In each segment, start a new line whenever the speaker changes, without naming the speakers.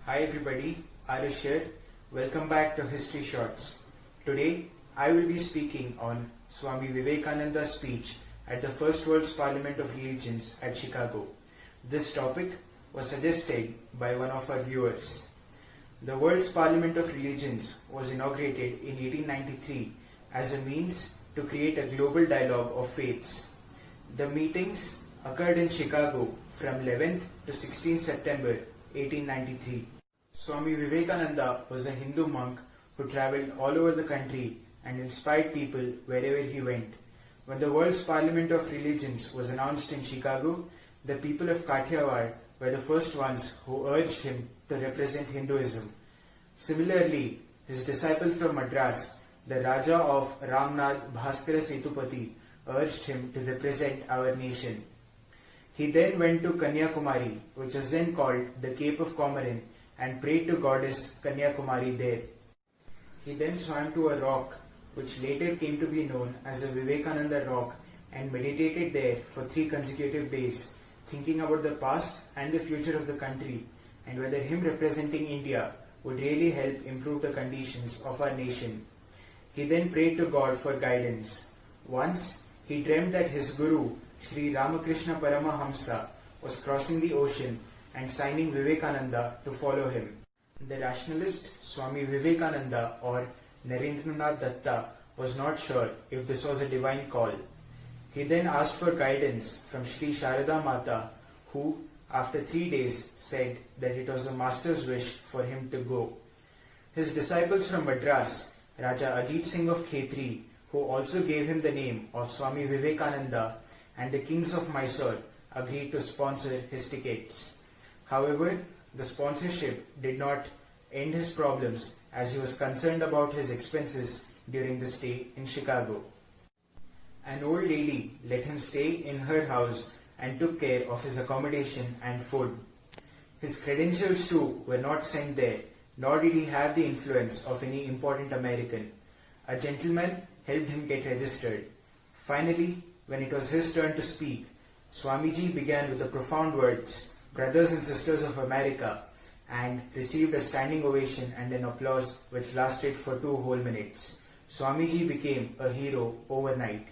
Hi everybody, Arish here. Welcome back to History Shorts. Today, I will be speaking on Swami Vivekananda's speech at the First World's Parliament of Religions at Chicago. This topic was suggested by one of our viewers. The World's Parliament of Religions was inaugurated in 1893 as a means to create a global dialogue of faiths. The meetings occurred in Chicago from 11th to 16th September 1893. Swami Vivekananda was a Hindu monk who travelled all over the country and inspired people wherever he went. When the World's Parliament of Religions was announced in Chicago, the people of Kathiawar were the first ones who urged him to represent Hinduism. Similarly, his disciple from Madras, the Raja of Ramnath Bhaskara Setupati, urged him to represent our nation. He then went to Kanyakumari, which was then called the Cape of Comorin, and prayed to goddess Kanyakumari there. He then swam to a rock, which later came to be known as the Vivekananda Rock, and meditated there for 3 consecutive days, thinking about the past and the future of the country, and whether him representing India would really help improve the conditions of our nation. He then prayed to God for guidance. Once, he dreamt that his guru, Sri Ramakrishna Paramahamsa, was crossing the ocean and signing Vivekananda to follow him. The rationalist Swami Vivekananda or Narendranath Datta was not sure if this was a divine call. He then asked for guidance from Sri Sharada Mata, who, after 3 days, said that it was the master's wish for him to go. His disciples from Madras, Raja Ajit Singh of Khetri, who also gave him the name of Swami Vivekananda, and the kings of Mysore agreed to sponsor his tickets. However, the sponsorship did not end his problems as he was concerned about his expenses during the stay in Chicago. An old lady let him stay in her house and took care of his accommodation and food. His credentials too were not sent there, nor did he have the influence of any important American. A gentleman helped him get registered. Finally, when it was his turn to speak, Swamiji began with the profound words, "Brothers and sisters of America," and received a standing ovation and an applause which lasted for 2 whole minutes. Swamiji became a hero overnight.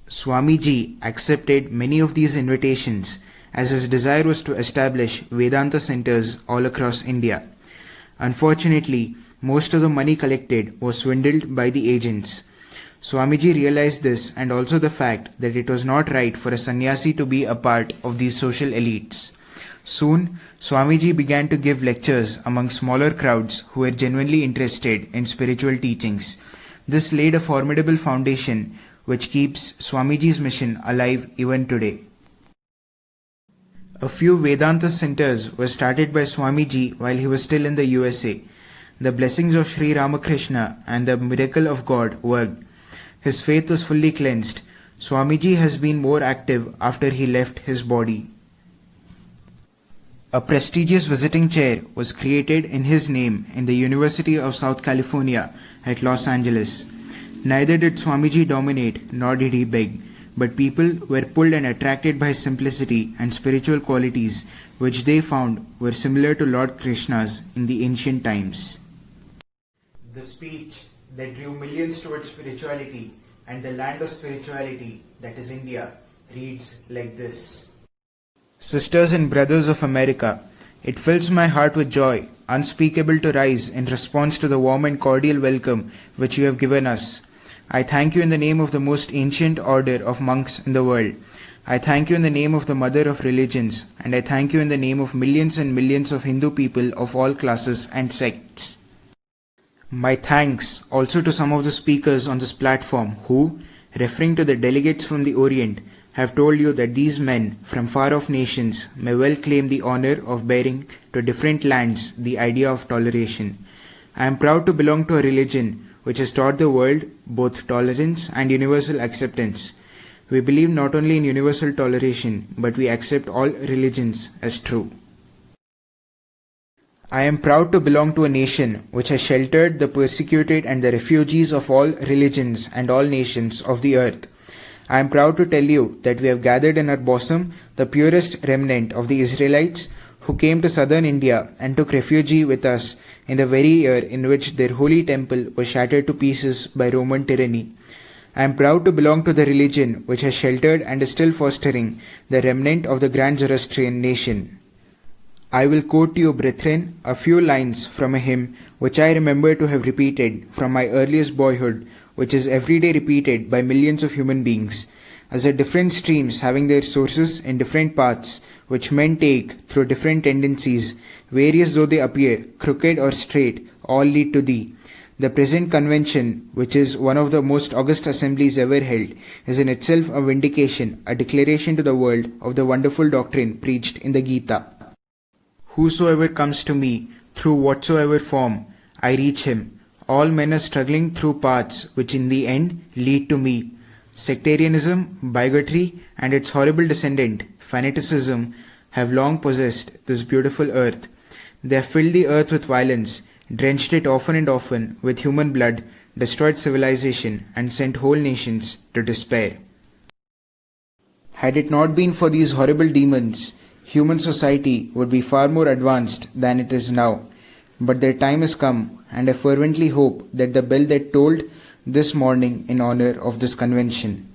Swamiji accepted many of these invitations as his desire was to establish Vedanta centers all across India. Unfortunately, most of the money collected was swindled by the agents. Swamiji realized this and also the fact that it was not right for a sannyasi to be a part of these social elites. Soon, Swamiji began to give lectures among smaller crowds who were genuinely interested in spiritual teachings. This laid a formidable foundation which keeps Swamiji's mission alive even today. A few Vedanta centers were started by Swamiji while he was still in the USA. The blessings of Sri Ramakrishna and the miracle of God worked. His faith was fully cleansed. Swamiji has been more active after he left his body. A prestigious visiting chair was created in his name in the University of South California at Los Angeles. Neither did Swamiji dominate nor did he beg, but people were pulled and attracted by his simplicity and spiritual qualities which they found were similar to Lord Krishna's in the ancient times. The speech that drew millions towards spirituality and the land of spirituality, that is India, reads like this. Sisters and brothers of America, it fills my heart with joy, unspeakable to rise in response to the warm and cordial welcome which you have given us. I thank you in the name of the most ancient order of monks in the world. I thank you in the name of the mother of religions, and I thank you in the name of millions and millions of Hindu people of all classes and sects. My thanks also to some of the speakers on this platform who, referring to the delegates from the Orient, have told you that these men from far-off nations may well claim the honor of bearing to different lands the idea of toleration. I am proud to belong to a religion which has taught the world both tolerance and universal acceptance. We believe not only in universal toleration, but we accept all religions as true. I am proud to belong to a nation which has sheltered the persecuted and the refugees of all religions and all nations of the earth. I am proud to tell you that we have gathered in our bosom the purest remnant of the Israelites who came to southern India and took refuge with us in the very year in which their holy temple was shattered to pieces by Roman tyranny. I am proud to belong to the religion which has sheltered and is still fostering the remnant of the grand Zoroastrian nation. I will quote to you, brethren, a few lines from a hymn which I remember to have repeated from my earliest boyhood, which is every day repeated by millions of human beings, as the different streams having their sources in different paths, which men take through different tendencies, various though they appear, crooked or straight, all lead to thee. The present convention, which is one of the most august assemblies ever held, is in itself a vindication, a declaration to the world of the wonderful doctrine preached in the Gita. Whosoever comes to me, through whatsoever form, I reach him. All men are struggling through paths which in the end lead to me. Sectarianism, bigotry, and its horrible descendant, fanaticism, have long possessed this beautiful earth. They have filled the earth with violence, drenched it often and often with human blood, destroyed civilization, and sent whole nations to despair. Had it not been for these horrible demons, human society would be far more advanced than it is now. But their time has come, and I fervently hope that the bell that tolled this morning in honor of this convention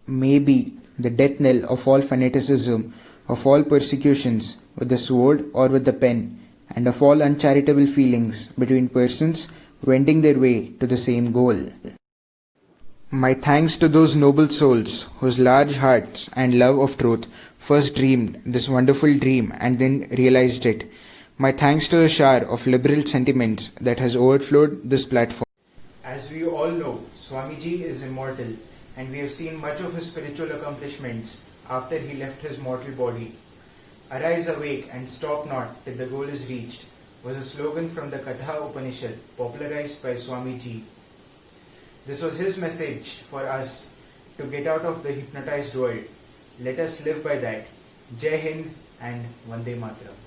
may be the death knell of all fanaticism, of all persecutions with the sword or with the pen, and of all uncharitable feelings between persons wending their way to the same goal. My thanks to those noble souls whose large hearts and love of truth first dreamed this wonderful dream and then realized it. My thanks to the shower of liberal sentiments that has overflowed this platform. As we all know, Swamiji is immortal, and we have seen much of his spiritual accomplishments after he left his mortal body. Arise awake and stop not till the goal is reached was a slogan from the Katha Upanishad popularized by Swamiji. This was his message for us to get out of the hypnotized world. Let us live by that. Jai Hind and Vande Mataram.